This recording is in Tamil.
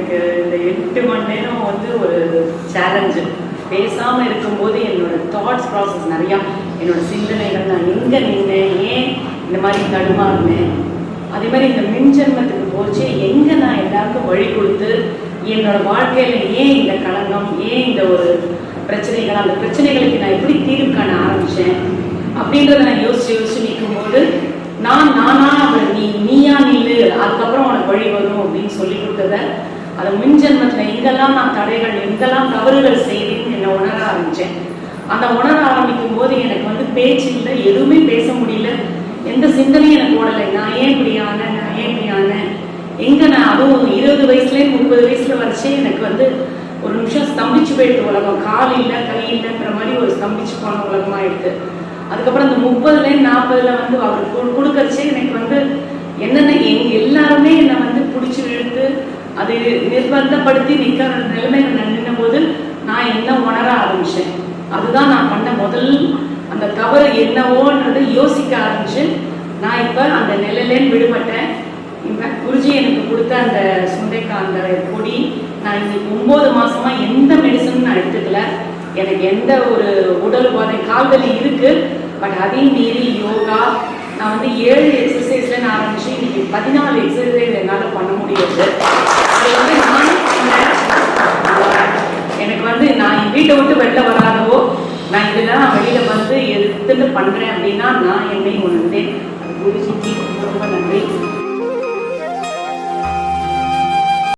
எனக்கு இந்த 8 மணி நேரம் வந்து ஒரு சேலஞ்சு. பேசாமல் இருக்கும்போது என்னோட தாட்ஸ் ப்ராசஸ் நிறையா, என்னோட சிந்தனைகள், நான் எங்கே நின்னேன், ஏன் இந்த மாதிரி தடுமாறினேன், அதே மாதிரி இந்த மின்ஜன்மத்துக்கு போச்சு எங்கே நான் எல்லாருக்கும் வழி கொடுத்து என்னோட வாழ்க்கையில் ஏன் இந்த களங்கம், ஏன் இந்த ஒரு பிரச்சனைகள், அந்த பிரச்சனைகளுக்கு நான் எப்படி தீர்வு காண ஆரம்பித்தேன் அப்படின்றத நான் யோசிச்சு நிற்கும்போது நானா அவர் நீயா நில்லு, அதுக்கப்புறம் உனக்கு வழி வரும் அப்படின்னு சொல்லி கொடுத்தத அதை மின்ஜன்மத்தில் எங்கெல்லாம் நான் தடைகள், எங்கெல்லாம் தவறுகள் செய்தேன்னு என்னை உணர ஆரம்பித்தேன். அந்த உணர ஆரம்பிக்கும் போது எனக்கு வந்து பேச்சு இல்லை, எதுவுமே பேச முடியல, எந்த சிந்தனையும் எனக்கு ஓடலை. நான் ஏன் இப்படி ஆனேன், எங்கே நான் அதுவும் 20 வயசுலேருந்து 30 வயசுல வரைச்சே எனக்கு வந்து ஒரு நிமிஷம் ஸ்தம்பிச்சு போயிட்டு உலகம், கால் இல்லை கை இல்லைன்ற மாதிரி ஒரு ஸ்தம்பிச்சு போன உலகமாக இருக்கு. அதுக்கப்புறம் இந்த 30லேருந்து 40ல் வந்து அவர் கொடுக்கறச்சே எனக்கு வந்து என்னென்ன எல்லாருமே என்னை வந்து பிடிச்சி இழுத்து அது நிர்பந்தப்படுத்தி நிற்கிற நிலைமையில நான் நின்ன போது நான் என்ன உணர ஆரம்பித்தேன். அதுதான் நான் பண்ண முதல் அந்த தவறு என்னவோன்றதை யோசிக்க ஆரம்பிச்சு நான் இப்போ அந்த நிலையிலேன்னு விடுபட்டேன். இன்ஃபேக்ட் குருஜி எனக்கு கொடுத்த அந்த சுண்டைக்காய் அந்த பொடி நான் இன்னைக்கு 9 மாசமா எந்த மெடிசனும் நான் எடுத்துக்கல. எனக்கு எந்த ஒரு உடல் உபாதை, கால்வலி இருக்கு, பட் அதையும் மீறி யோகா நான் வந்து 7 எக்ஸசைஸ்ல நான் ஆரம்பிச்சு இன்னைக்கு 14 எக்ஸசைஸ் என்னால் பண்ண முடியாது. அது வந்து எனக்கு வந்து நான் என் வீட்டை விட்டு வெளில வராதவோ, நான் இதெல்லாம் நான் வெளியில வந்து எடுத்துட்டு பண்றேன் அப்படின்னா நான் என்னை உணர்ந்தேன். குருஜிக்கு ரொம்ப நன்றி.